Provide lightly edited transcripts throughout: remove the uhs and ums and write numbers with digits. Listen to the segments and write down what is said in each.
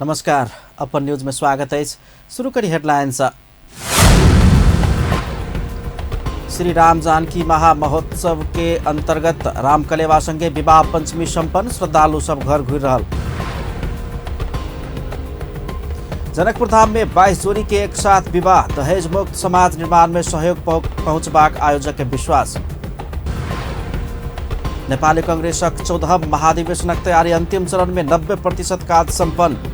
नमस्कार, अपन न्यूज में स्वागत है। शुरू करी हेडलाइंस। श्री राम जानकी महामहोत्सव के अंतर्गत रामकलेवा संगे विवाह पंचमी संपन्न, श्रद्धालु सब घर घुर रहल। जनकपुर धाम में 22 जोड़ी के एक साथ विवाह, दहेज मुक्त समाज निर्माण में सहयोग पहुंचबाक आयोजक के विश्वास। नेपाली कांग्रेसक 14 महाधिवेशनक तैयारी अंतिम चरण में 90% काज संपन्न।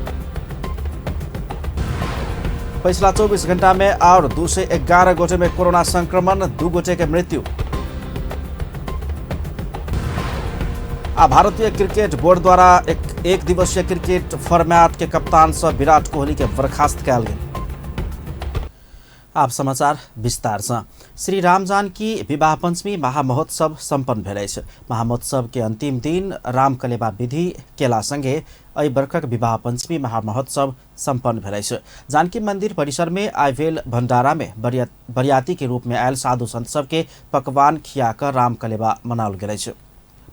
पिछला 24 घंटा में और 211 गोटे में कोरोना संक्रमण, 2 गोटे के मृत्यु। भारतीय क्रिकेट बोर्ड द्वारा एक दिवसीय क्रिकेट फॉर्मेट के कप्तान से विराट कोहली के बर्खास्त कयल गेल। आप समाचार विस्तार से। श्री राम जानकी विवाह पंचमी महामहोत्सव संपन्न भेल अछि। महामहोत्सव के अंतिम दिन रामकलेवा विधि केला संगे एहि वर्षक विवाह पंचमी महामहोत्सव संपन्न भेल अछि। जानकी मंदिर परिसर में आइ भेल भंडारा में बरियाती के रूप में आयल साधु संत सब के पकवान खियाकर रामकलेवा मनाओल गेल अछि।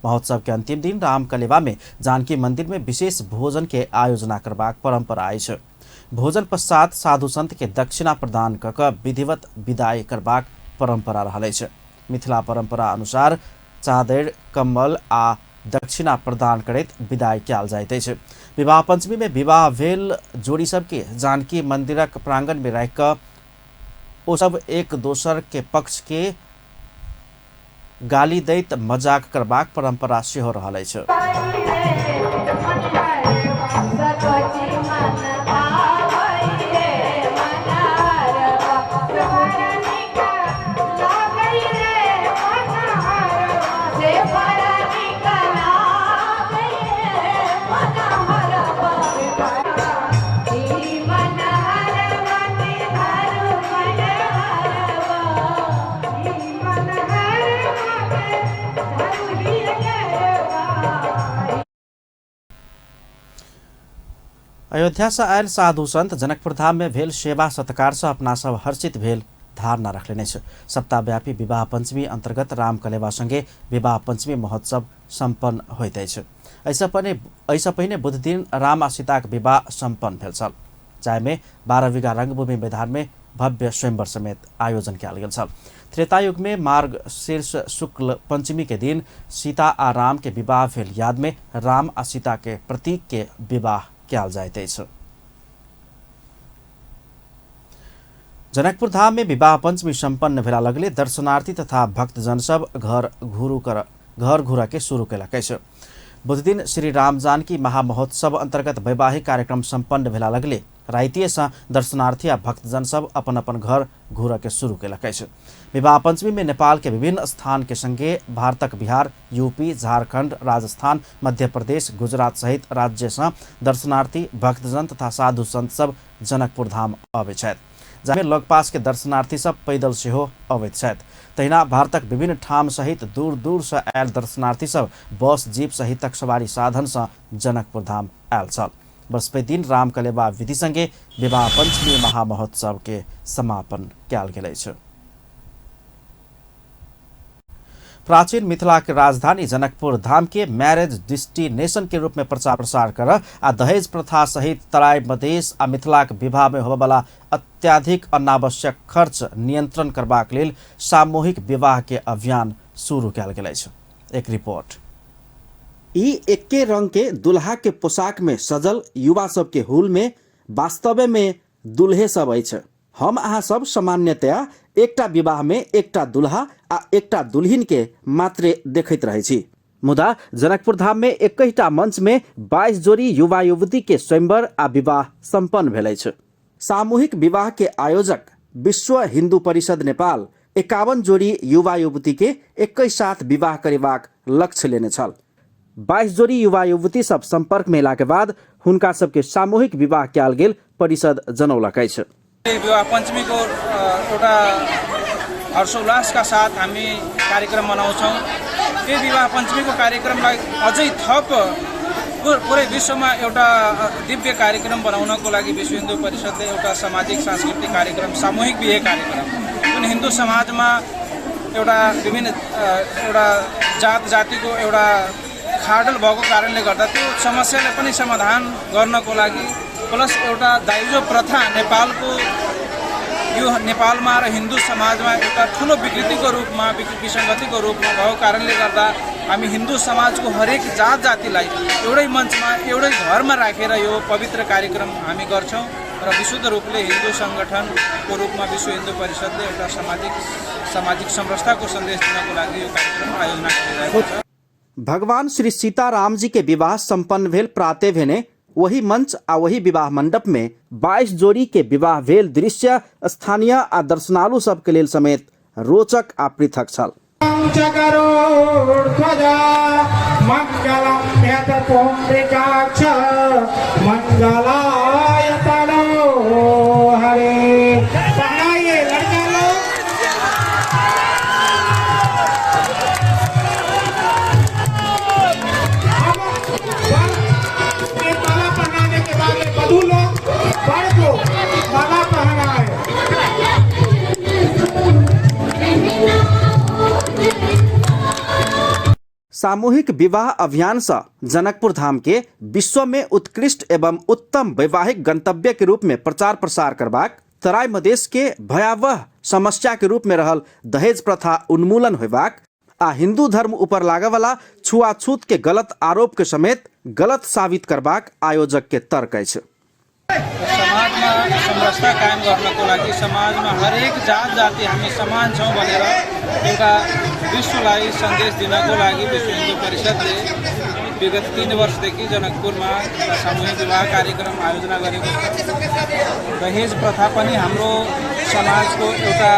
महोत्सव के अंतिम दिन रामकलेवा में जानकी मंदिर में विशेष भोजन के आयोजना करबाक परंपरा अछि। भोजन पश्चात साधु संत के दक्षिणा प्रदान कऽ कऽ विधिवत विदाई करबाक परंपरा रहल अछि। मिथिला परंपरा अनुसार चादर, कम्बल आ दक्षिणा प्रदान करैत विदाई कयल जाइत अछि। विवाह पंचमी में विवाह भेल जोड़ी सबके जानकी मंदिरक प्रांगण में रहि कऽ ओ सब एक दोसर के पक्ष के गाली दैत मजाक करबाक परंपरा सेहो रहल अछि। अयोध्या से आयल साधु संत जनकपुर धाम में भेल सेवा सत्कार से अपना सब हर्षित भेल धारणा रखलेने छ। सप्ताहव्यापी विवाह पंचमी अंतर्गत रामकलेवा संगे विवाह पंचमी महोत्सव संपन्न होइत अछि। ऐसा पहिने बुध दिन राम आ सीताक विवाह संपन्न भेल छल, जाहि में 12 बीघा रंगभूमि मैदान में भव्य स्वयंवर समेत आयोजन कयल गेल छल। त्रेता युग में मार्गशीर्ष शुक्ल पंचमी के दिन सीता आ राम के विवाह भेल याद में राम आ सीता के प्रतीक के विवाह कयल जाइत अछि। जनकपुर धाम में विवाह पंचमी संपन्न भेला लगले दर्शनार्थी तथा भक्तजन सब घर घुरा के शुरू कयलक अछि। बुध दिन श्री राम जानकी महामहोत्सव अंतर्गत वैवाहिक कार्यक्रम संपन्न भेला लगले राइतिए से दर्शनार्थी आ भक्तजन सब अपन अपन घर घुरा के शुरू कयलक अछि। विवाह पंचमी में नेपाल के विभिन्न स्थान के संगे भारतक बिहार, यूपी, झारखंड, राजस्थान, मध्य प्रदेश, गुजरात सहित राज्य से दर्शनार्थी, भक्तजन तथा साधु संत सब जनकपुर धाम अबैत छथि, जाहि में लगपास के दर्शनार्थी सब पैदल सेहो अबैत छथि। तहिना भारतक विभिन्न ठाम सहित दूर दूर से आयल दर्शनार्थी सब बस, जीप सहितक सवारी साधन से जनकपुर धाम आयल छल। बृहस्पति दिन रामकलेवा विधि संगे विवाह पंचमी महामहोत्सव के समापन कयल गेल अछि। प्राचीन मिथिला के राजधानी जनकपुर धाम के मैरिज डेस्टिनेशन के रूप में प्रचार प्रसार कर आ दहेज प्रथा सहित तराई मधेश आ मिथिला के विवाह में होबयवला अत्याधिक अनावश्यक खर्च नियंत्रण करबाक लेल सामूहिक विवाह के अभियान शुरू कयल गेल अछि। एक रिपोर्ट। ई एके रंग के दुल्हा के पोशाक में सजल युवा सब के हुल में वास्तव में दुल्हे सब अछि। हम अहाँ सब सामान्यतया एकटा विवाह में एकटा दुल्हा आ एकटा दुल्हिन के मात्रे देखैत रहै छी, मुदा जनकपुर धाम में एकैटा मंच में 22 जोड़ी युवा युवती के स्वयंवर आ विवाह संपन्न भेल अछि। सामूहिक विवाह के आयोजक विश्व हिंदू परिषद नेपाल 51 जोड़ी युवा युवती के एक साथ विवाह करेबाक लक्ष्य लेने छल। 22 जोड़ी युवा युवती सब संपर्क में अयला के बाद हुनका सबके सामूहिक विवाह कयल गेल परिषद जनौलक अछि। विवाह पंचमी को एउटा हर्षोल्लास का साथ हामी कार्यक्रम मनाउँछौँ। यो विवाह पंचमी को कार्यक्रमलाई अझै थप पुरै विश्वमा एउटा दिव्य कार्यक्रम बनाउनको लागि विश्व हिन्दू परिषदले एउटा सामाजिक सांस्कृतिक कार्यक्रम, सामूहिक बिहे कार्यक्रम जुन हिन्दू समाजमा एउटा विभिन्न एउटा जात जातिको एउटा खाडल भएको कारणले गर्दा त्यो समस्यालाई पनि समाधान गर्नको लागि प्लस एउटा दाइजो प्रथा नेपालको यो नेपालमा र हिन्दू समाजमा एउटा ठुलो विकृतिको रूपमा विसङ्गतिको रूपमा भएको कारणले गर्दा हामी हिन्दू समाजको हरेक जात जातिलाई एउटै मञ्चमा एउटै घरमा राखेर यो पवित्र कार्यक्रम हामी गर्छौँ र विशुद्ध रूपले हिन्दू सङ्गठनको रूपमा विश्व हिन्दू परिषदले एउटा सामाजिक समरसताको सन्देश दिनको लागि यो कार्यक्रम आयोजना गरिरहेको छ। भगवान श्री सीताराम जी के विवाह संपन्न भेल प्रातः भेने वही मंच आ वही विवाह मंडप में 22 जोड़ी के विवाह भेल दृश्य स्थानीय आ दर्शनालु सबके लेल समेत रोचक आ पृथक छल। सामूहिक विवाह अभियान से जनकपुर धाम के विश्व में उत्कृष्ट एवं उत्तम वैवाहिक गंतव्य के रूप में प्रचार प्रसार करबाक, तराई मधेश के भयावह समस्या के रूप में रहल दहेज प्रथा उन्मूलन होबाक आ हिंदू धर्म ऊपर लागे वाला छुआछूत के गलत आरोप के समेत गलत साबित करबाक आयोजक के तर्क अछि। समाजमा समरसता कायम गर्नको लागि समाजमा हरेक जात जाति हामी समान छौँ भनेर एउटा विश्वलाई सन्देश दिनको लागि विश्व हिन्दू परिषदले विगत 3 वर्षदेखि जनकपुरमा सामूहिक विवाह कार्यक्रम आयोजना गरेको छ। दहेज प्रथा पनि हाम्रो समाजको एउटा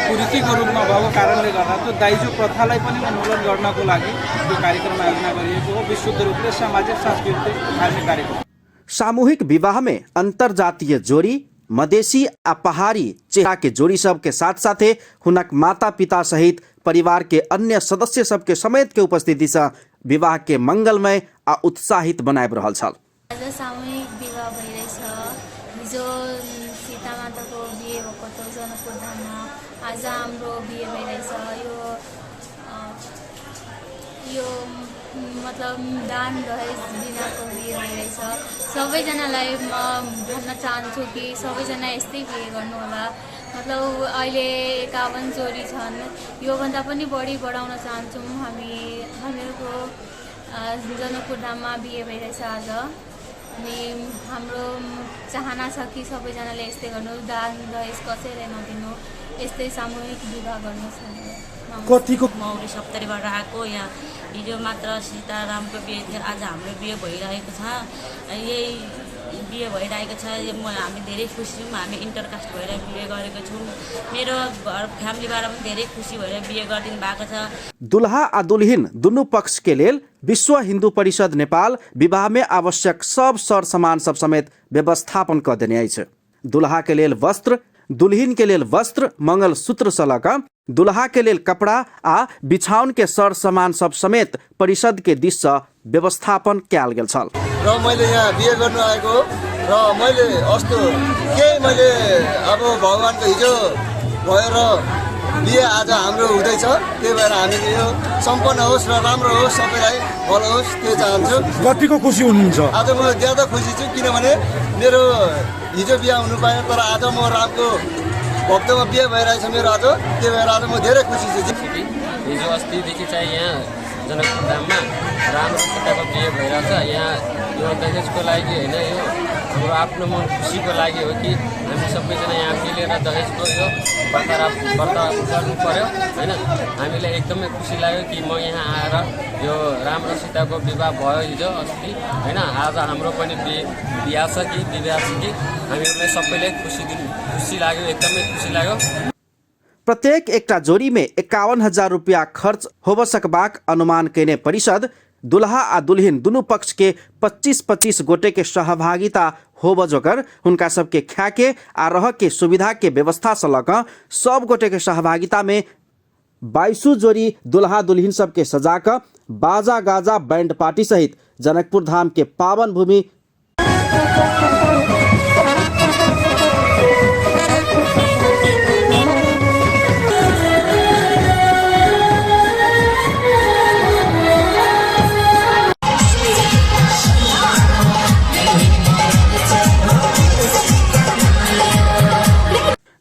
कुरीतिको रूपमा भएको कारणले गर्दा त्यो दाइजो प्रथालाई पनि उन्मूलन गर्नको लागि यो कार्यक्रम आयोजना गरिएको हो। विशुद्ध रूपले सामाजिक सांस्कृतिक धार्मिक कार्यक्रम। सामूहिक विवाह में अंतरजातीय जोड़ी, मधेसी आ पहाड़ी चेहरा के जोड़ी सब के साथ साथे हुनक माता पिता सहित परिवार के अन्य सदस्य सब के समेत के उपस्थिति से विवाह के मंगलमय आ उत्साहित बनाए रहल छल। आज सामूहिक विवाह भइरहेछ। हिजो सीता माताको बिहे भएको थियो जनकपुर धाममा, आज हाम्रो बिहे भइरहेछ। यो मतलब दान दहेज बिनाको बिहे भइरहेछ। सबैजनालाई म भन्न चाहन्छु कि सबैजना यस्तै बिहे गर्नु होला। मतलब अहिले 51 जोडी छन्, योभन्दा पनि बढी बढाउन चाहन्छौँ। हामीहरूको जनकपुर धाममा बिहे भइरहेछ आज, अनि हाम्रो चाहना छ कि सबैजनाले यस्तै गर्नु, दान दहेज कसैलाई नदिनु, यस्तै सामूहिक विवाह गर्नु छ। कतिको मौरी सप्तरीबाट आएको यहाँ हिजो मात्र सीतारामको बिहे थियो, आज हाम्रो बिहे भइरहेको छ। यही बिहे भइरहेको छ, हामी धेरै खुसी छौँ। हामी इन्टरकास्ट भएर बिहे गरेको छौँ। मेरो घर फ्यामिलीबाट पनि धेरै खुसी भएर बिहे गरिदिनु भएको छ। दुल्हा आ दुल्हिन दुनू पक्ष के लेल विश्व हिन्दू परिषद नेपाल विवाह में आवश्यक सब सर सामान सब समेत व्यवस्थापन कर देने अछि। दुल्हा के लेल वस्त्र, दुल्हिन के लेल वस्त्र, मंगल सूत्र से लऽ कऽ दुल्हा के लेल कपड़ा आ बिछाउन के सर सामान सब समेत परिषद के दिश से व्यवस्थापन कयल गेल छल। र मैले यहाँ बिहे गर्नु आएको र मैले अस्तो मैले अब भगवानको हिजो भएर बिहे आज हाम्रो हुँदैछ। त्यही भएर हामीले यो सम्पन्न होस् र राम्रो होस्, सबैलाई भलो होस्, त्यो चाहन्छु। कतिको खुसी हुनुहुन्छ? आज म ज्यादा खुसी छु, किनभने मेरो हिजो बिहा हुनु पाएन, तर आज म रामको भक्तमा बिहे भइरहेछ मेरो आज। त्यही भएर आज म धेरै खुसी छु। हिजो अस्तिदेखि चाहिँ यहाँ जनकपुर धाममा राम्रो सीताको बिहे भइरहेछ। यहाँ यो दहेजको लागि होइन, यो हाम्रो आफ्नो मन खुसीको लागि हो कि हामी सबैजना यहाँ मिलेर दहेजको यो व्रत गर्नु पर्यो होइन। हामीलाई एकदमै खुसी लाग्यो कि म यहाँ आएर यो राम्रो सीताको विवाह भयो हिजो अस्ति होइन। आज हाम्रो पनि बिहा छ कि विवाह छ कि हामीहरूलाई सबैलाई खुसी लाग्यो, एकदमै खुसी लाग्यो। प्रत्येक एकटा जोड़ी में 51,000 रुपया खर्च होब सकबाक अनुमान केने परिषद दुल्हा आ दुल्हिन दुनू पक्ष के 25-25 गोटे के सहभागिता होब जोगर हुनका सबके खाके आ रह के सुविधा के व्यवस्था से लऽ कऽ सब गोटे के सहभागिता में 22 जोड़ी दुल्हा दुल्हिन सबके सजा कऽ बाजा गाजा बैंड पार्टी सहित जनकपुर धाम के पावन भूमि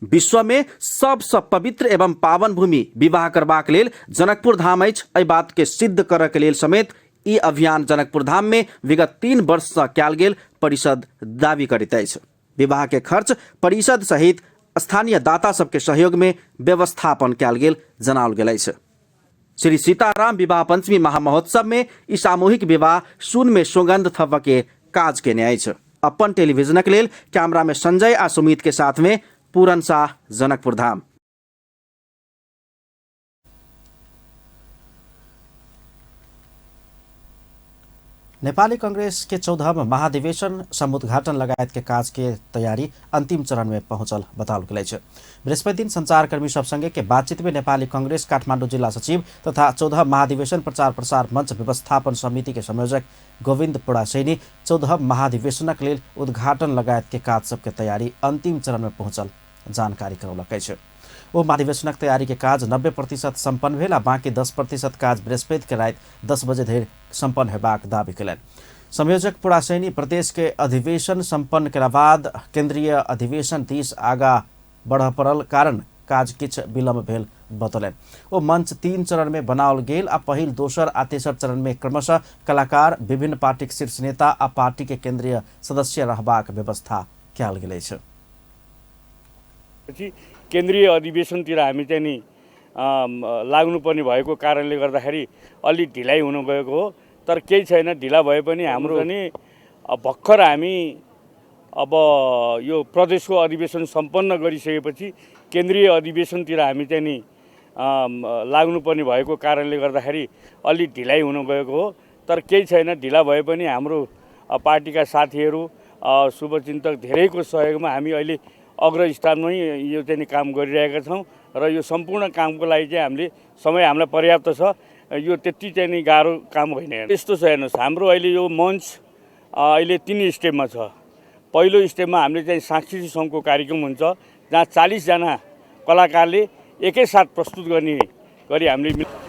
विश्व में सबसे पवित्र एवं पावन भूमि विवाह करबाक लेल जनकपुर धाम अछि। एहि बात के सिद्ध करऽ के लेल समेत ई अभियान जनकपुर धाम में विगत 3 वर्ष से कयल गेल परिषद दावी करैत अछि। विवाह के खर्च परिषद सहित स्थानीय दाता सबके सहयोग में व्यवस्थापन कयल गेल जनाओल गेल अछि। श्री सीताराम विवाह पंचमी महामहोत्सव में ई सामूहिक विवाह सुन में सुगंध थप के काज केने अछि। अपन टेलीविजन के लेल कैमरा में संजय आ सुमित के साथ में पूरन शाह, जनकपुर धाम। नेपाली कांग्रेस के 14वां महाधिवेशन समुद्घाटन लगायत के काज के तैयारी अंतिम चरण में पहुंचल बताओल गेल अछि। बृहस्पति दिन संचारकर्मी सब संगे के बातचीत में नेपाली कांग्रेस काठमाडौँ जिला सचिव तथा 14 महाधिवेशन प्रचार प्रसार मंच व्यवस्थापन समिति के संयोजक गोविंद पुडासैनी 14 महाधिवेशनक लेल उद्घाटन लगायत के काज सबके तैयारी अंतिम चरण में पहुंचल जानकारी करौलक अछि। ओ महाधिवेशनक तैयारी के काज 90% सम्पन्न भेल आ बाँकी 10% काज बृहस्पति के रात 10 बजे धरि सम्पन्न हेबाक दावी कयलनि। संयोजक पुडासैनी प्रदेश के अधिवेशन सम्पन्न केला बाद केंद्रीय अधिवेशन दिस आगा बढ़ पड़ल कारण काज किछ विलम्ब भेल बतौलनि। ओ मंच 3 चरण में बनाओल गेल आ पहिल, दोसर आ तेसर चरण में क्रमशः कलाकार, विभिन्न पार्टीक शीर्ष नेता आ पार्टी के केंद्रीय सदस्य रहबाक व्यवस्था कयल गेल अछि। केन्द्रीय अधिवेशनतिर हामी चाहिँ नि लाग्नुपर्ने भएको कारणले गर्दाखेरि अलि ढिलाइ हुनु गएको हो। तर केही छैन, ढिला भए पनि हाम्रो नि भर्खर हामी अब यो प्रदेशको अधिवेशन सम्पन्न गरिसकेपछि केन्द्रीय अधिवेशनतिर हामी चाहिँ नि लाग्नुपर्ने भएको कारणले गर्दाखेरि अलि ढिलाइ हुनु गएको हो। तर केही छैन, ढिला भए पनि हाम्रो पार्टीका साथीहरू, शुभचिन्तक धेरैको सहयोगमा हामी अहिले अग्र स्थानमै यो चाहिँ काम गरिरहेका छौँ र यो सम्पूर्ण कामको लागि चाहिँ हामीले समय हामीलाई पर्याप्त छ। यो त्यति चाहिँ नि गाह्रो काम होइन। यस्तो छ, हेर्नुहोस्, हाम्रो अहिले यो मञ्च अहिले 3 स्टेपमा छ। पहिलो स्टेपमा हामीले चाहिँ सांस्कृतिक सङ्घको कार्यक्रम हुन्छ जहाँ 40 जना कलाकारले एकैसाथ प्रस्तुत गर्ने गरी हामीले।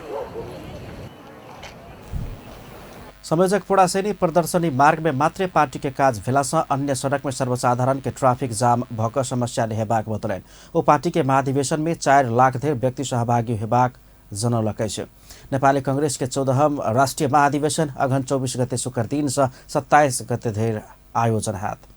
संयोजक पुडासैनी प्रदर्शनी मार्ग में मात्रै पार्टी के काज भेलासँ अन्य सड़क में सर्वसाधारण के ट्राफिक जाम भक समस्या हेबाक बतौलनि। ओ पार्टी के महाधिवेशन में 4 लाख धरि व्यक्ति सहभागी हेबाक जनौलक अछि। नेपाली कांग्रेस के 14वां राष्ट्रीय महाधिवेशन अघन 24 गते शुक्र दिन से 27 गते धरि आयोजन हैत।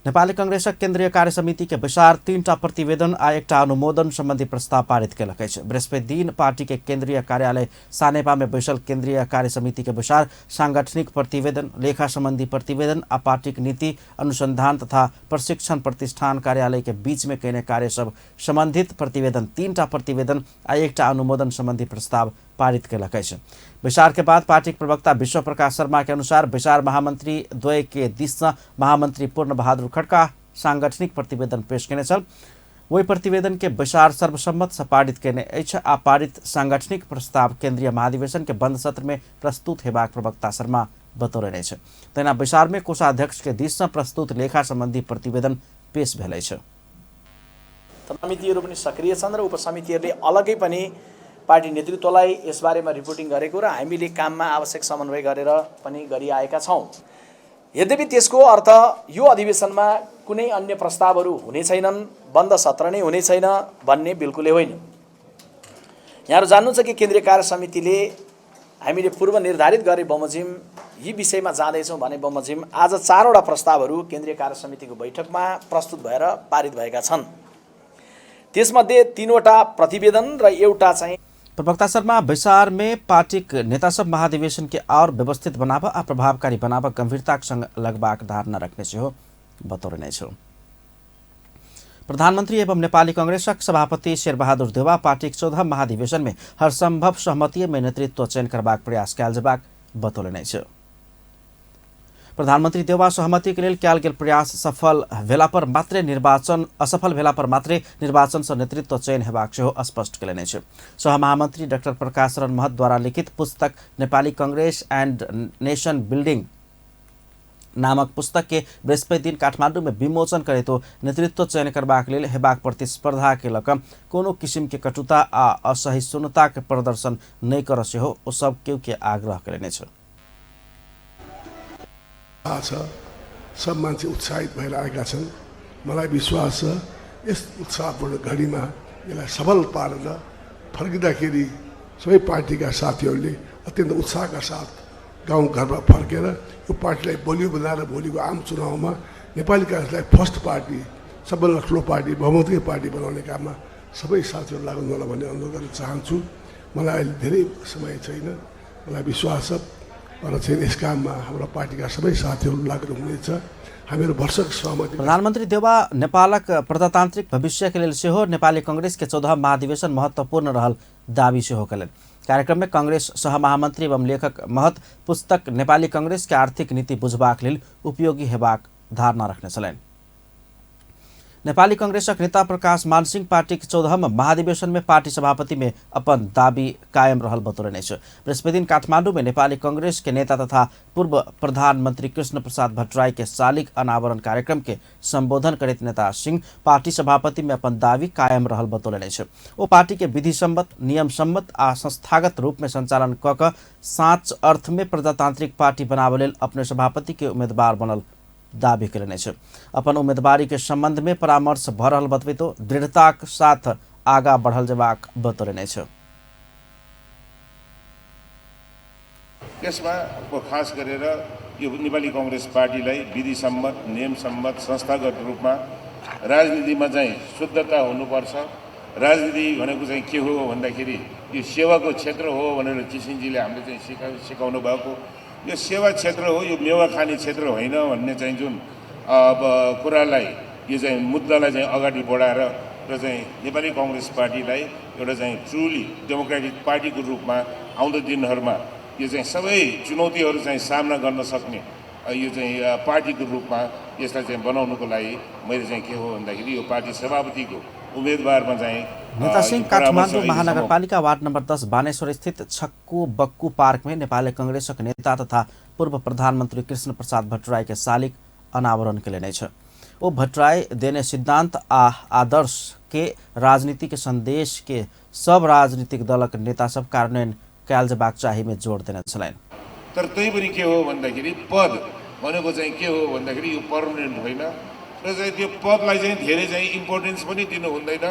नेपाली कांग्रेसक केन्द्रीय कार्य समिति के बैसार 3टा प्रतिवेदन आ 1टा अनुमोदन संबंधी प्रस्ताव पारित केलक अछि। बृहस्पति दिन पार्टी के केन्द्रीय कार्यालय सानेपा में बैसल केन्द्रीय कार्य समिति के बैसार सांगठनिक प्रतिवेदन, लेखा संबंधी प्रतिवेदन आ पार्टी नीति अनुसंधान तथा प्रशिक्षण प्रतिष्ठान कार्यालय के बीच में कयने कार्य सब संबंधित प्रतिवेदन, 3टा प्रतिवेदन आ 1टा अनुमोदन संबंधी प्रस्ताव पारित केलक अछि। बैसार के बाद पार्टी प्रवक्ता विश्व प्रकाश शर्मा के अनुसार बैसार महामंत्री द्वय के दिस महामंत्री पूर्ण बहादुर खड्का सांगठनिक प्रतिवेदन पेश केने छल। वही प्रतिवेदन के बैसार सर्वसम्मत से पारित केने अछि आ पारित सांगठनिक प्रस्ताव केन्द्रीय महाधिवेशन के बंद सत्र में प्रस्तुत हेबाक प्रवक्ता शर्मा बतौलनि अछि। तहिना बैसार में कोषाध्यक्ष के दिस प्रस्तुत लेखा संबंधी प्रतिवेदन पेश भेल अछि। समितिहरू पनि सक्रिय छन् र उपसमितिहरूले अलगै पनि पार्टी नेतृत्वलाई यसबारेमा रिपोर्टिङ गरेको र हामीले काममा आवश्यक समन्वय गरेर पनि गरिआएका छौँ। यद्यपि त्यसको अर्थ यो अधिवेशनमा कुनै अन्य प्रस्तावहरू हुने छैनन्, बन्द सत्र नै हुने छैन भन्ने बिल्कुलै होइन। यहाँहरू जान्नुहुन्छ कि केन्द्रीय कार्य समितिले हामीले पूर्व निर्धारित गरे बमोजिम यी विषयमा जाँदैछौँ भने बमोजिम आज 4वटा प्रस्तावहरू केन्द्रीय कार्य समितिको बैठकमा प्रस्तुत भएर पारित भएका छन्। त्यसमध्ये 3वटा प्रतिवेदन र एउटा चाहिँ। प्रवक्ता शर्मा बैसार में पार्टी नेता सब महाधिवेशन के और व्यवस्थित बनाव आ प्रभावकारी बनाव गंभीरता संग लगबाक धारणा रखने से हो बतौरने छौ। प्रधानमंत्री एवं नेपाली कांग्रेसक सभापति शेरबहादुर देउवा पार्टी 14 महाधिवेशन में हर संभव सहमति में नेतृत्व चयन करबाक प्रयास कयल जेबाक बतौलनि छौ। प्रधानमंत्री देउवा सहमति के लेल कयल गेल प्रयास असफल भेला पर मात्रै निर्वाचन से नेतृत्व चयन हेबाक सेहो स्पष्ट केलनि अछि। सहमहामंत्री डाक्टर प्रकाश शरण महत द्वारा लिखित पुस्तक Nepali Congress and nation building नामक पुस्तक के बृहस्पति दिन काठमाडौँ में विमोचन करे तो नेतृत्व चयन करबाक लेल हेबाक प्रतिस्पर्धा के लक कोनो किसिम के कटुता आ असहिष्णुता के प्रदर्शन नहीं कर सेहो ओ सब केहू के आग्रह केलनि छ। सब मान्छे उत्साहित भएर आएका छन्। मलाई विश्वास छ यस उत्साहपूर्ण घडीमा यसलाई सफल पारेर फर्किँदाखेरि सबै पार्टीका साथीहरूले अत्यन्त उत्साहका साथ गाउँघरमा फर्केर यो पार्टीलाई बलियो बनाएर भोलिको आम चुनावमा नेपाली काङ्ग्रेसलाई फर्स्ट पार्टी सबभन्दा ठुलो पार्टी बहुमतकै पार्टी बनाउने काममा सबै साथीहरू लाग्नु होला भन्ने अनुरोध गर्न चाहन्छु। मलाई अहिले धेरै समय छैन, मलाई विश्वास छ र चाहिँ यस काममा हाम्रो पार्टीका सबै साथीहरू लाग्नु हुनेछ। हामीहरू भरसक सहमति। प्रधानमन्त्री देउबा नेपालक प्रजातान्त्रिक भविष्यके लेल सेहो नेपाली कांग्रेसके 14 महाधिवेशन महत्वपूर्ण रहल दावी सेहो कयलनि। कार्यक्रम में कांग्रेस सहमहामन्त्री एवं लेखक महत पुस्तक नेपाली कांग्रेस के आर्थिक नीति बुझबाक लेल उपयोगी हेबाक धारणा रखने छलनि। नेपाली कांग्रेसक नेता प्रकाश मानसिंह पार्टी के 14 महाधिवेशन में पार्टी सभापति में अपन दावी कायम रहल बतौलनि छ। बृहस्पति दिन काठमाडौँ में नेपाली कांग्रेस के नेता तथा पूर्व प्रधानमंत्री कृष्ण प्रसाद भट्टराई के शालिग अनावरण कार्यक्रम के संबोधन करैत नेता सिंह पार्टी सभापति में अपन दावी कायम रहल बतौलनि छ। ओ पार्टी के विधि सम्मत, नियम सम्मत आ संस्थागत रूप में संचालन क साँच अर्थ में प्रजातांत्रिक पार्टी बनावे लेल अपने सभापति के उम्मीदवार बनल दावी कयलनि छ। अपन उम्मीदवारी के संबंध में परामर्श भ रहल बतबैतो दृढ़ताक साथ आगा बढ़ल जेबाक बतौलनि छ। त्यसमा खास गरेर यो नेपाली कांग्रेस पार्टीलाई विधि सम्मत, नियम सम्मत, संस्थागत रूपमा राजनीतिमा चाहिँ शुद्धता हुनुपर्छ। राजनीति भनेको चाहिँ के हो भन्दाखेरि यो सेवाको क्षेत्र हो भनेर किसिनजीले हामीले चाहिँ सिकाउनु भएको। यो सेवा क्षेत्र हो, यो मेवा खाने क्षेत्र होइन भन्ने चाहिँ जुन अब कुरालाई यो चाहिँ मुद्दालाई चाहिँ अगाडि बढाएर र चाहिँ नेपाली कांग्रेस पार्टीलाई एउटा चाहिँ ट्रुली डेमोक्रेटिक पार्टीको रूपमा आउँदो दिनहरूमा यो चाहिँ सबै चुनौतीहरू चाहिँ सामना गर्न सक्ने यो चाहिँ पार्टीको रूपमा यसलाई चाहिँ बनाउनुको लागि मैले चाहिँ के हो भन्दाखेरि यो पार्टी सभापतिको उम्मेदवारमा चाहिँ नेता सिंह काठमाडौँ महानगरपालिका वार्ड नंबर 10 बानेश्वर स्थित छक्कू बक्कू पार्क में नेपाली कांग्रेसक नेता तथा पूर्व प्रधानमंत्री कृष्ण प्रसाद भट्टराई के शालिग अनावरण कयलनि छ। ओ भट्टराई देने सिद्धांत आ आदर्श के राजनीति के संदेश के सब राजनीतिक दलक नेता सब कार्यान्वयन कयल जेबाक चाही में जोड़ देने छलनि। तर त्यही पनि के हो भन्दाखेरि पद भनेको चाहिँ के हो भन्दाखेरि यो पर्मनेन्ट होइन र चाहिँ त्यो पदलाई चाहिँ धेरै चाहिँ इम्पोर्टेन्स पनि दिनु हुँदैन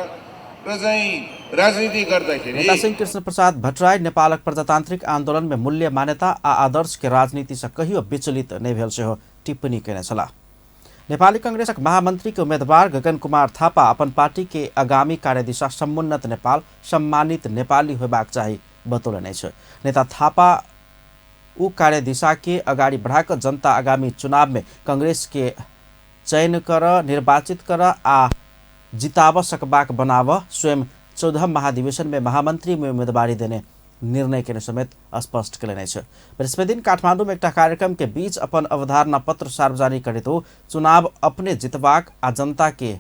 र चाहिँ राजनीति गर्दाखेरि। नेता सिंह कृष्ण प्रसाद भट्टराई नेपालक प्रजातांत्रिक आंदोलन में मूल्य मान्यता आ आदर्श के राजनीति से कहियो विचलित नहीं भेल सेहो टिप्पणी कयने छलाह। नेपाली कांग्रेसक महामंत्री के उम्मीदवार गगन कुमार थापा अपन पार्टी के आगामी कार्यदिशा समुन्नत नेपाल, सम्मानित नेपाली होबाक चाही बतौलनि छ। नेता थापा ऊ कार्यदिशा के अगाडि बढ़ाकर जनता आगामी चुनाव में कांग्रेस के चयन कर, निर्वाचित कर आ जिताव सकबाक बनाव, स्वयं 14 महाधिवेशन में महामंत्री में उम्मीदवारी देने निर्णय के समेत स्पष्ट कयलनि छ। बृहस्पति दिन काठमाडौँ में एक कार्यक्रम के बीच अपन अवधारणा पत्र सार्वजनिक करैत चुनाव अपने जितबाक आ जनता के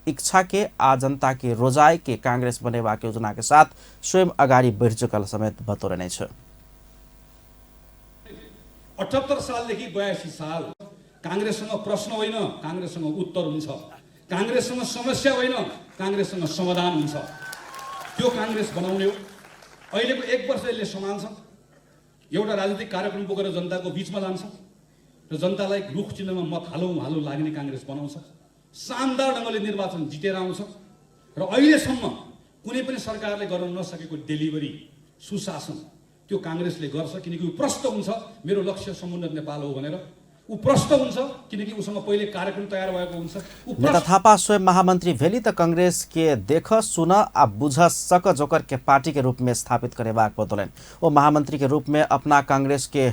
इच्छा के आ जनता के रोजाई के कांग्रेस बनेबाक योजना के साथ स्वयं अगाडि बढ़ चुकल समेत बतौलनि छ। 78 सालदेखि 82 साल कांग्रेससँग प्रश्न होइन, कांग्रेससँग उत्तर हुन्छ। कांग्रेससँग समस्या होइन, कांग्रेससँग समाधान हुन्छ। त्यो कांग्रेस बनाउने हो। अहिलेको 1 वर्ष यसले सम्हाल्छ। एउटा राजनीतिक कार्यक्रम बोकेर जनताको बीचमा जान्छ र जनतालाई रुख चिन्हमा मत हालौँ लाग्ने कांग्रेस बनाउँछ। शानदार ढङ्गले निर्वाचन जितेर आउँछ र अहिलेसम्म कुनै पनि सरकारले गर्न नसकेको डेलिभरी, सुशासन त्यो कांग्रेसले गर्छ। किनकि ऊ प्रष्ट हुन्छ मेरो लक्ष्य समुन्नत नेपाल हो भनेर। ऊ प्रष्ट हुन्छ किनकि उसँग पहिले कार्यक्रम तयार भएको हुन्छ। नेता थापा स्वयं महामंत्री भेली त कांग्रेस के देख, सुन आ बुझ सक जोकर के पार्टी के रूप में स्थापित करेबाक बतौलनि। ओ महामंत्री के रूप में अपना कांग्रेस के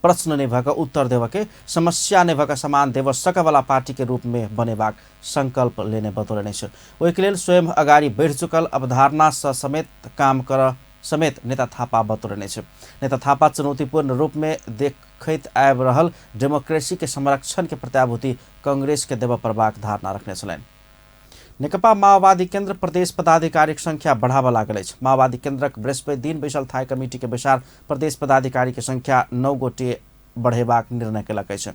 प्रश्न नहीं भएका उत्तर देवके, समस्या नहीं भएका समान देव सकवाला पार्टी के रूप में बनेबाक संकल्प लेने बतौलनि छ। ओहिके लेल स्वयं अगाडि बढ़ चुकल अवधारणा समेत काम कर समेत नेता थापा बतौलनि छ। नेता थापा चुनौतीपूर्ण रूप में देखैत आबि रहल डेमोक्रेसी के संरक्षण के प्रत्याभूति कांग्रेस के देव प्रबाक धारणा रखने छलनि। नेकपा माओवादी केन्द्र प्रदेश पदाधिकारी संख्या बढ़ावा लागल अछि। माओवादी केन्द्रक बृहस्पति दिन बैसल थाई कमिटी के बैसार प्रदेश पदाधिकारी के संख्या 9 गोटे बढ़ेबाक निर्णय कयलक अछि।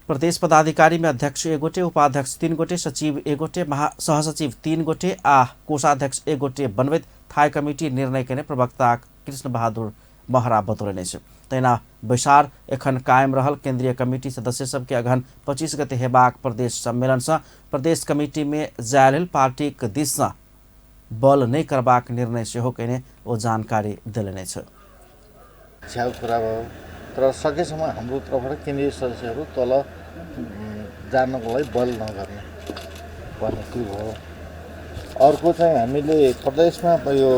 प्रदेश पदाधिकारी में अध्यक्ष 1 गोटे, उपाध्यक्ष 3 गोटे, सचिव 1 गोटे, सहसचिव 3 गोटे आ कोषाध्यक्ष 1 गोटे बनबैत थाई कमिटी निर्णय केने प्रवक्ता कृष्ण बहादुर महरा बतौलने छ। तैना बैसार एखन कायम रहल केंद्रीय कमिटी सदस्य सबके अगहन 25 गते हेबाक प्रदेश सम्मेलन से प्रदेश कमिटी में जाय लेल पार्टी के दिस से बल नहीं करबाक निर्णय सेहो कने ओ जानकारी दिलने छ। छ्याउ कुरा भयो तर सकेसम्म हाम्रो तर्फबाट केन्द्रीय सदस्यहरू तल जानको लागि बल नगर्ने भन्ने त्यो भयो। अर्को चाहिँ हामीले प्रदेशमा यो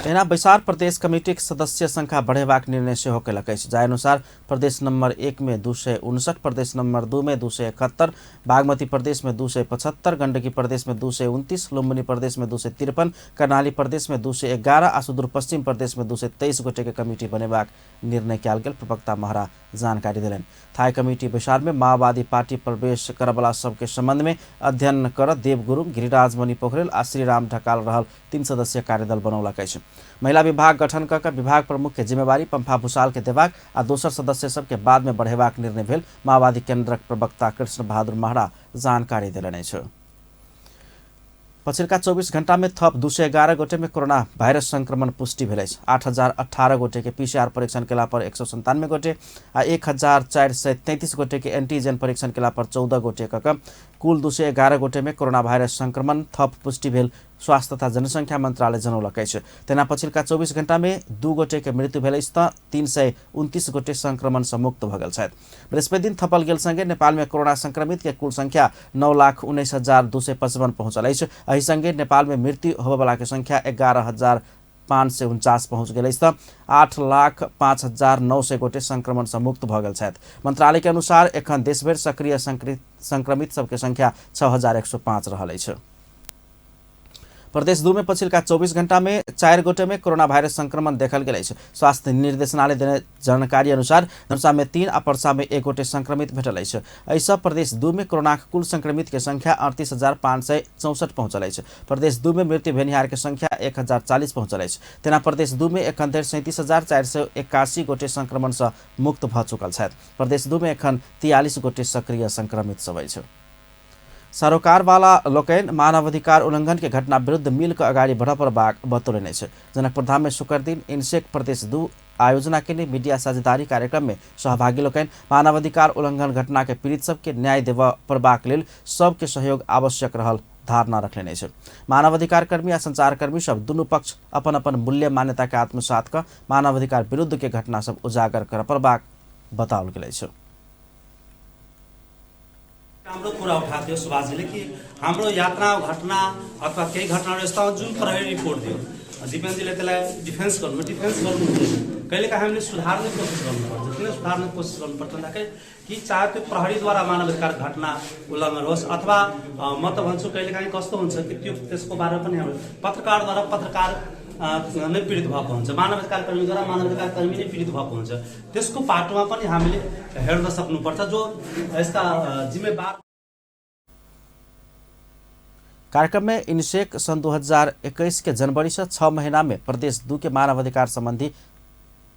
एना बैसार प्रदेश कमिटी के सदस्य संख्या बढ़ेबाक निर्णय सेहो कयलक अछि। जाय अनुसार प्रदेश नंबर 1 में 259, प्रदेश नंबर 2 में 271, बागमती प्रदेश में 275, गंडकी प्रदेश में 229, लुम्बिनी प्रदेश में 253, कर्णाली प्रदेश में 211 आ सुदूर पश्चिम प्रदेश में 223 गोटे के कमिटी बनेबाक निर्णय कयल गेल प्रवक्ता महरा जानकारी दिलनि। थाई कमिटी बैसार में माओवादी पार्टी प्रवेश करवला सबके संबंध में अध्ययन कर देव गुरुङ, गिरिराज मणि पोखरेल आ श्रीराम ढकाल रहल 3 सदस्यीय कार्यदल बनौलक अछि। महिला विभाग गठन कर विभाग प्रमुख के जिम्मेवारी पंफा भूषाल के देबाक आ दोसर सदस्य सबके बाद में बढ़ेबाक निर्णय भेल माओवादी केन्द्रक प्रवक्ता कृष्ण बहादुर महरा जानकारी दिलनि छ। पछिल्का 24 घण्टा में थप 211 गोटे में कोरोना भाइरस संक्रमण पुष्टि भेल अछि। 8018 गोटे के पीसीआर परीक्षण केला पर 197 गोटे आ 1433 गोटे के एंटीजन परीक्षण केला पर 14 गोटे कक कुल 211 गोटे में कोरोना भाइरस संक्रमण थप पुष्टि भेल स्वास्थ्य तथा जनसंख्या मंत्रालय जनौलक अछि। तेना पछिल्का 24 घण्टा में 2 गोटे के मृत्यु भेल अछि त 329 गोटे संक्रमण से मुक्त भ गेल छथि। बृहस्पति दिन थपल गेल संगे नेपाल में कोरोना संक्रमित के कुल संख्या 9,19,255 पहुंचल अछि। एहि संगे नेपाल में मृत्यु होबयवला के संख्या 11,549 पहुंच गेल अछि त 8,05,900 गोटे संक्रमण से मुक्त भ गेल छथि। मंत्रालय के अनुसार एखन देशभर सक्रिय संक्रमित सबके संख्या 6,105 रहल अछि। प्रदेश 2 में पछिल्का 24 घण्टा में 4 गोटे में कोरोना भाइरस संक्रमण देखल गेल अछि। स्वास्थ्य निर्देशनालय देने जानकारी अनुसार धनुषा में 3 आ पर्सा में 1 गोटे संक्रमित भेटल अछि। एहिसँ प्रदेश 2 में कोरोना के कुल संक्रमित के संख्या 38,564 पहुंचल अछि। प्रदेश 2 में मृत्यु भेनिहार के संख्या 1,040 पहुंचल अछि। तेना प्रदेश 2 में एखन धरि 37,481 गोटे संक्रमण से मुक्त भ चुकल छथि। प्रदेश 2 में एखन 43 गोटे सक्रिय संक्रमित सब अछि। सरोकारवाला लोकनि मानवाधिकार उल्लंघन के घटना विरुद्ध मिलकर अगाडि बढ़ पड़बाक बतौलनि अछि। जनकपुर धाम में शुक्र दिन इनसेक प्रदेश 2 आयोजना के मीडिया साझेदारी कार्यक्रम में सहभागी लोकनि मानवाधिकार उल्लंघन घटना के पीड़ित सबके न्याय देवा पड़बाक लेल सबके सहयोग आवश्यक रहल धारणा रखने अछि। मानवाधिकार कर्मी आ संचारकर्मी सब दुनू पक्ष अपन अपन मूल्य मान्यता के आत्मसात क मानवाधिकार विरुद्ध के घटना सब उजागर कर पड़बाक बताओल गेल अछि। हाम्रो कुरा उठाएको थियो सुभाषजीले कि हाम्रो यात्रा घटना अथवा केही घटनाहरू यस्ता जुन प्रहरी रिपोर्ट दियो दिपेनजीले त्यसलाई डिफेन्स गर्नु कहिलेकाहीँ हामीले सुधार्ने कोसिस गर्नुपर्छ। किन सुधार्ने कोसिस गर्नुपर्छ भन्दाखेरि कि चाहे त्यो प्रहरीद्वारा मानवाधिकार घटना उल्लङ्घन होस् अथवा म त भन्छु कहिलेकाहीँ कस्तो हुन्छ कि त्यो त्यसको बारेमा पनि हाम्रो पत्रकारद्वारा पत्रकार नै पीडित भएको हुन्छ, मानवाधिकार कर्मीद्वारा मानवाधिकार कर्मी नै पीडित भएको हुन्छ। त्यसको पाटोमा पनि हामीले हेर्न सक्नुपर्छ जो यस्ता जिम्मेवार। कार्यक्रम में इनसेक सन 2021 के जनवरी से 6 महीना में प्रदेश 2 के मानवाधिकार संबंधी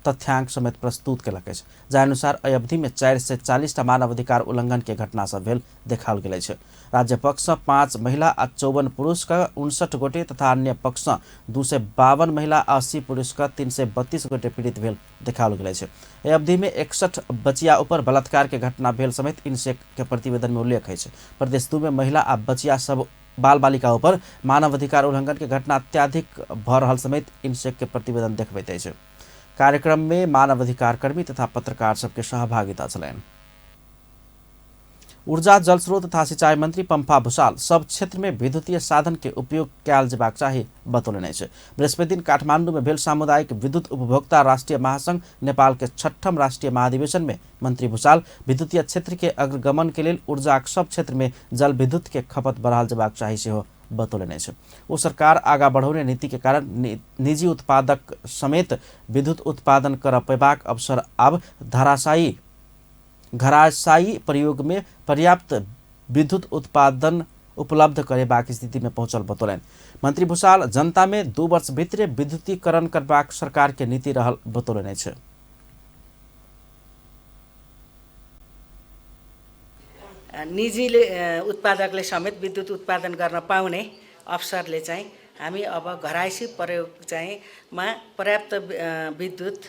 तथ्यांक समेत प्रस्तुत कयलक अछि। जाहि अनुसार एहि अवधि में 440 टा मानवाधिकार उल्लंघन के घटना सब भेल देखाओल गेल अछि। राज्य पक्ष 5 महिला आ 54 पुरुष का 59 गोटे तथा अन्य पक्ष 252 महिला 80 पुरुष का 332 गोटे पीड़ित भेल देखाओल गेल अछि। एहि अवधि में 61 बचिया ऊपर बलात्कार के घटना भेल समेत इनसेक के प्रतिवेदन में उल्लेख अछि। प्रदेश 2 में महिला आ बचिया सब बाल बालिका ऊपर मानवाधिकार उल्लंघन के घटना अत्याधिक भ रहल समेत इनसेक के प्रतिवेदन देखबैत अछि। कार्यक्रम में मानवाधिकार कर्मी तथा पत्रकार सबके सहभागिता छलैन। ऊर्जा जल स्रोत तथा सिंचाई मंत्री पंफा भूषाल सब क्षेत्र में विद्युतीय साधन के उपयोग कयल जेबाक चाही बतौलनि अछि। बृहस्पति दिन काठमांडू में भेल सामुदायिक विद्युत उपभोक्ता राष्ट्रीय महासंघ नेपाल के 6ठम राष्ट्रीय महाधिवेशन में मंत्री भूषाल विद्युतीय क्षेत्र के अग्रगमन के लिए ऊर्जा सब क्षेत्र में जल विद्युत के खपत बढ़ाल जेबाक चाही सेहो बतौलनि अछि। ओ सरकार आगा बढ़ौने नीति के कारण निजी उत्पादक समेत विद्युत उत्पादन कर पेबाक अवसर आब घराशायी प्रयोग में पर्याप्त विद्युत उत्पादन उपलब्ध करेबाक स्थिति में पहुंचल बतौलनि। मंत्री भूषाल जनता में 2 वर्ष भीतर विद्युतीकरण करबाक सरकार के नीति रहल बतौलनि अछि। निजी उत्पादकले समेत विद्युत उत्पादन गर्न पाउने अवसरले चाहिँ हामी अब घरायसी प्रयोग चाहिँ मा पर्याप्त विद्युत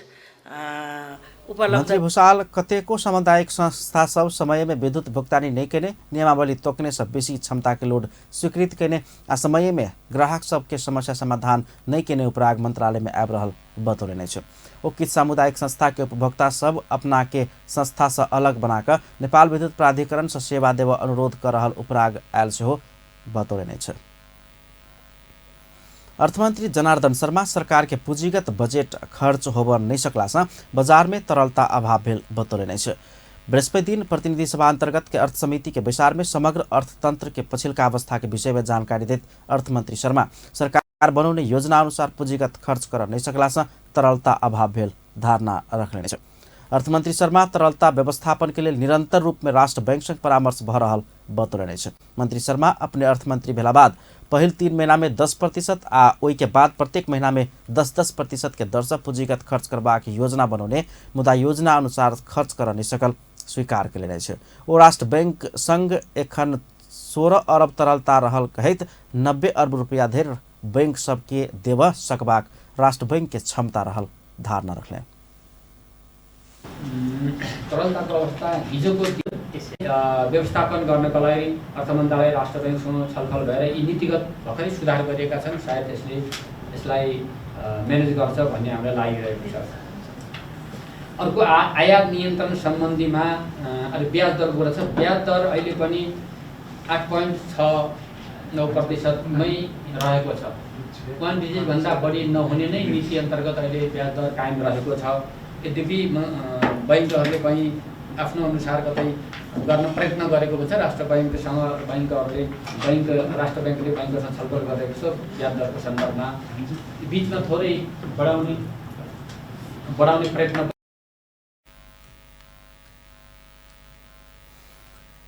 उपलब्ध। मन्त्री भूषाल कतेको सामुदायिक संस्था सब समय में विद्युत भुगतानी नहीं केने, नियमावली तोकने से बेसी क्षमता के लोड स्वीकृत केने आ समय में ग्राहक सबके समस्या समाधान नहीं केने उपराग मंत्रालय में आबि रहल बतौलेने छ। ओ किछ सामुदायिक संस्था के उपभोक्ता सब अपना के संस्था से अलग बनाकर नेपाल विद्युत प्राधिकरण से सेवा देव अनुरोध कर रहल उपराग आयल सेहो बतौलेने छ। अर्थमन्त्री जनार्दन शर्मा सरकार के पूंजीगत बजेट खर्च होब नहीं सकला से बाजार में तरलता अभाव भेल बतौलेने छ। बृहस्पति दिन प्रतिनिधि सभा अंतर्गत के अर्थ समिति के विचार में समग्र अर्थतंत्र के पछिल्का अवस्था के विषय में जानकारी देत अर्थमन्त्री शर्मा सरकार बनाउने योजना अनुसार पूंजीगत खर्च कर नहीं सकला से तरलता अभाव भेल धारणा रखलेने छ। अर्थमन्त्री शर्मा तरलता व्यवस्थापन के लिए निरंतर रूप में राष्ट्र बैंक संग परामर्श भ रहल बतौलेने छ। मंत्री शर्मा अपने अर्थमंत्री भेला बाद पहिल 3 महीना में 10% आ ओई के बाद प्रत्येक महीना में 10% के दर से पूंजीगत खर्च करबाक योजना बनाउने मुदा योजना अनुसार खर्च कर नहीं सकल स्वीकार केले छ। ओ राष्ट्र बैंक संग एखन 16 अरब तरलता रहल कहैत 90 अरब रुपया धरि बैंक सबके देव सकबाक राष्ट्र बैंक के क्षमता रहल धारणा रखले। तरलताको अवस्था हिजोको व्यवस्थापन गर्नका लागि अर्थ मन्त्रालय राष्ट्र बैंकसँग छलफल भएर यी नीतिगत भर्खरै सुधार गरिएका छन्। सायद यसलाई म्यानेज गर्छ भन्ने हामीलाई लागिरहेको छ। अर्को आयात नियन्त्रण सम्बन्धीमा अहिले ब्याज दर कुरा छ। ब्याज दर अहिले पनि 8.69% मै रहेको छ। 1 भन्दा बढी नहुने नै नीति अन्तर्गत अहिले ब्याज दर कायम रहेको छ। यद्यपि बैंकहरूले पनि आफ्नो अनुसार कतै गर्न प्रयत्न गरेको हुन्छ। राष्ट्र बैंकसँग राष्ट्र बैंकले बैंकसँग छलफल गरेको छ ब्याज दरको सन्दर्भमा बीचमा थोरै बढाउने प्रयत्न।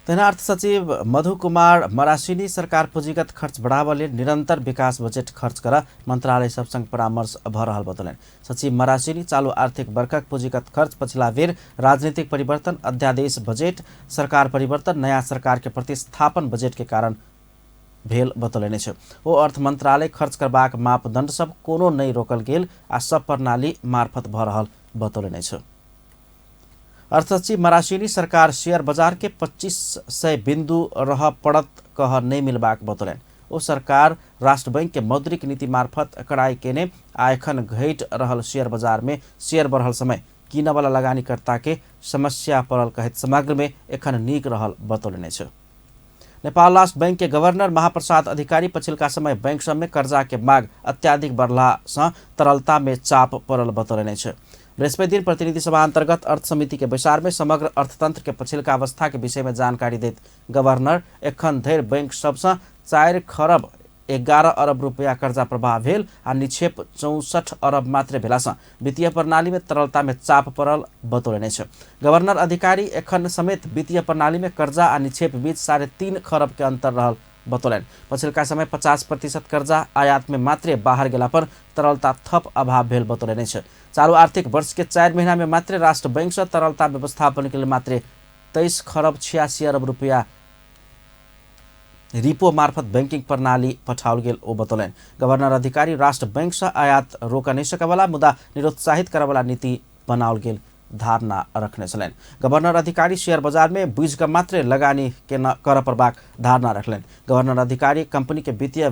तेना अर्थ सचिव मधु कुमार मरासिनी सरकार पूंजीगत खर्च बढ़ावले निरंतर विकास बजेट खर्च कर मंत्रालय सब संग परामर्श भ रहल बतौलेन। सचिव मरासिनी चालू आर्थिक वर्षक पूंजीगत खर्च पछिला बेर राजनीतिक परिवर्तन, अध्यादेश बजेट, सरकार परिवर्तन, नयाँ सरकार के प्रतिस्थापन बजेट के कारण भेल बतौलेने छ। ओ अर्थ मंत्रालय खर्च करबाक मापदंड सब कोनो नहीं रोकल गेल आ सब प्रणाली मार्फत भ रहल बतौलेने छ। अर्थ सचिव मरासिनी सरकार शेयर बाजार के 2500 बिंदु रह पड़त कह नहीं मिलबाक बतौलेन। ओ सरकार राष्ट्र बैंक के मौद्रिक नीति मार्फत कड़ाई केने आयखन घट रहल शेयर बाजार में शेयर बढ़ल समय किन वाला लगानीकर्ता के समस्या पड़ल कहत समग्र में एखन नीक रहल बतौलेने छ। नेपाल राष्ट्र बैंक के गवर्नर महाप्रसाद अधिकारी पछिल्का समय बैंक सब में कर्जा के माग अत्याधिक बढ़ला से तरलता में चाप पड़ल बतौलेने छ। बृहस्पति दिन प्रतिनिधि सभा अंतर्गत अर्थ समिति के विचार में समग्र अर्थतंत्र के पछिल्का अवस्था के विषय में जानकारी देत गवर्नर एखन धरि बैंक सबसे 4 खरब 11 अरब रुपया कर्जा प्रवाह भेल आ निक्षेप 64 अरब मात्र भेलासँ वित्तीय प्रणाली में तरलता में चाप पड़ल बतौलेने छ। गवर्नर अधिकारी एखन समेत वित्तीय प्रणाली में कर्जा आ निक्षेप बीच 3.5 खरब के अंतर रहल बतौलेन। पछिल्का समय 50% कर्जा आयात में मात्रै बाहर गेला पर तरलता थप अभाव भेल बतौलेने छ। चालू आर्थिक वर्ष के 4 महीना में मात्र राष्ट्र बैंक से तरलता व्यवस्थापन के लिए मात्र 23 खरब 86 अरब रुपया रिपो मार्फत बैंकिंग प्रणाली पठाओल गेल ओ बतौलेन। गवर्नर अधिकारी राष्ट्र बैंक से आयात रोक नहीं सकवाला मुदा निरुत्साहित करवाला नीति बनाओल गेल धारणा रखने छलेन। गवर्नर अधिकारी शेयर बाजार में बुझ कर मात्र लगानी के न कर प्रबाक धारणा रखलेन। गवर्नर अधिकारी कंपनी के वित्तीय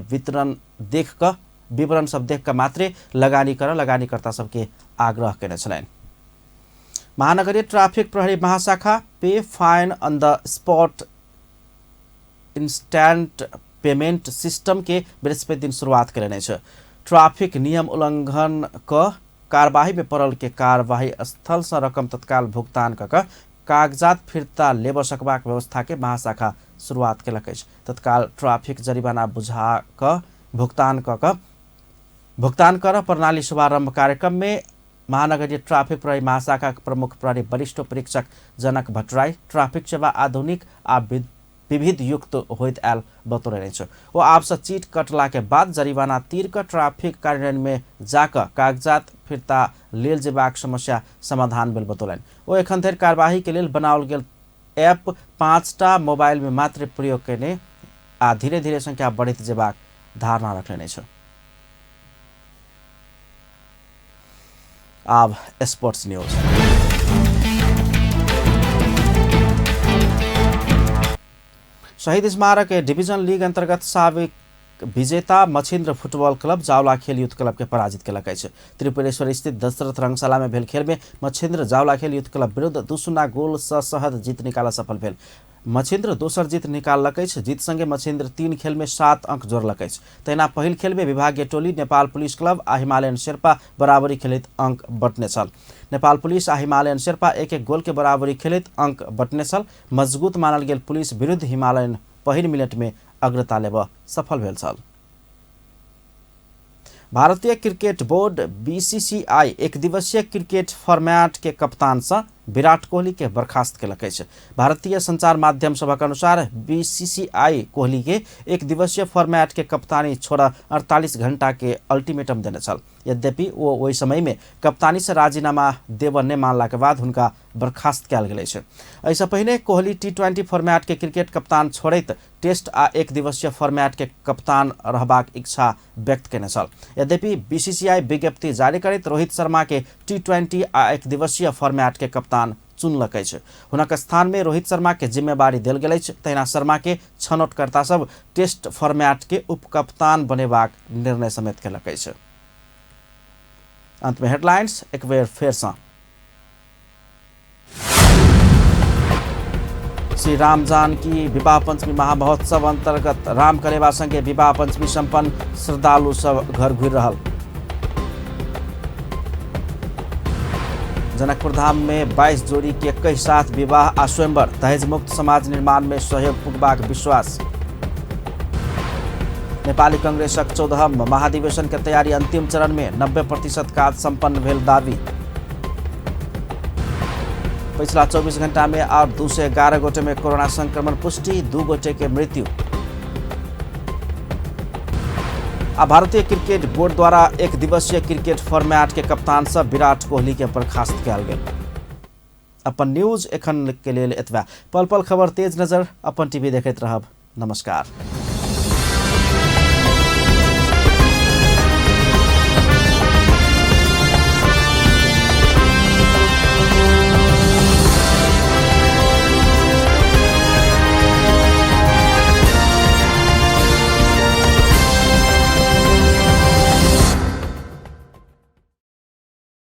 विवरण सब देख कर मात्र लगानी कर लगानीकर्ता सबके आग्रह केने छलेन। महानगरीय ट्राफिक प्रहरी महाशाखा पे fine on the spot instant payment system के बृहस्पति दिन शुरुआत करेने छ। ट्राफिक नियम उल्लंघन क कार्यवाही में पड़ल के कार्यवाही स्थल से रकम तत्काल भुगतान क कागजात फिर्ता लेब सकबाक व्यवस्था के महाशाखा शुरुआत केलक अछि। तत्काल ट्राफिक जरिमाना बुझा क भुगतान कर प्रणाली शुभारंभ कार्यक्रम में महानगरीय ट्राफिक प्रहरी महाशाखा प्रमुख प्रहरी वरिष्ठ परीक्षक जनक भट्टराई ट्राफिक सेवा आधुनिक आ विविध युक्त होइत आयल बतौलेने छ। वो आपसे चीट कटला के बाद जरिमाना तीर का ट्राफिक कार्यान्वयन में जाकर कागजात फिर्ता लेल जेबाक समस्या समाधान भेल बतौलेन। वो एखन धरि कार्यवाही के लिए बनाओल गेल ऐप 5टा मोबाइल में मात्र प्रयोग करने आ धीरे धीरे संख्या बढ़ित जेबाक धारणा रखलेने छ। अब स्पोर्ट्स न्यूज। शहीद स्मारक डिवीजन लीग अंतर्गत साबिक विजेता मछिन्द्र फुटबॉल क्लब जावला खेल यूथ क्लब के पराजित केलक अछि। त्रिपुरेश्वर स्थित दशरथ रंगशाला में भेल खेल में मछिन्द्र जावला खेल यूथ क्लब विरुद्ध 2-0 गोल सँ सहद जीत निकाल सफल भेल। मछिन्द्र दोसर जीत निकाललक अछि। जीत संगे मछिन्द्र 3 खेल में 7 अंक जोड़लक अछि। तहिना पहिल खेल में विभागीय टोली नेपाल पुलिस क्लब आ हिमालयन शेर्पा बराबरी खेलैत अंक बँटने छल। नेपाल पुलिस आ हिमालयन शेर्पा 1-1 गोल के बराबरी खेलैत अंक बँटने छल। मजबूत मानल गेल पुलिस विरुद्ध हिमालयन पहिल मिनट में अग्रता लेब सफल भेल छल। भारतीय क्रिकेट बोर्ड BCCI एक दिवसीय क्रिकेट फॉर्मेट के कप्तान सँ विराट कोहली के बर्खास्त केलक अछि। भारतीय संचार माध्यम सभक अनुसार BCCI कोहली के एक दिवसीय फॉर्मेट के कप्तानी छोड़ 48 घंटा के अल्टीमेटम देने छल। यद्यपि वो ओहि समय में कप्तानी से राजीनामा देब नहि मानला के बाद हुनका बर्खास्त कयल गेल अछि। एहिसँ पहिने कोहली T20 फॉर्मेट के क्रिकेट कप्तान छोड़ैत टेस्ट आ एक दिवसीय फॉर्मेट के कप्तान रहबाक इच्छा व्यक्त केने छल। यद्यपि BCCI विज्ञप्ति जारी करैत रोहित शर्मा के T20 आ एक दिवसीय फॉर्मेट के कप्तान चुनलक अछि। हुनक स्थान में रोहित शर्मा के जिम्मेवारी देल गेल अछि। तहिना शर्मा के छनौटकर्ता सब टेस्ट फॉर्मेट के उपकप्तान बनेबाक निर्णय समेत केलक अछि। अंत में हेडलाइंस एक बेर फेर सँ। श्री राम जानकी विवाह पंचमी महामहोत्सव अंतर्गत राम कलेवा संगे विवाह पंचमी संपन्न, श्रद्धालु सब घर घुरि रहल। जनकपुर धाम में 22 जोड़ी के एक साथ विवाह आ स्वयंवर, दहेज मुक्त समाज निर्माण में सहयोग पुगबाक विश्वास। नेपाली कांग्रेसक 14म महाधिवेशन के तैयारी अंतिम चरण में 90% काज संपन्न भेल दावी। पिछला 24 घंटा में और 211 गोटे में कोरोना संक्रमण पुष्टि, 2 गोटे के मृत्यु। आ भारतीय क्रिकेट बोर्ड द्वारा एक दिवसीय क्रिकेट फॉर्मेट के कप्तान सँ विराट कोहली के बर्खास्त कयल गेल। अपन न्यूज एखन के लेल एतबा। पल पल खबर तेज नजर अपन टीवी देखैत रहब। नमस्कार।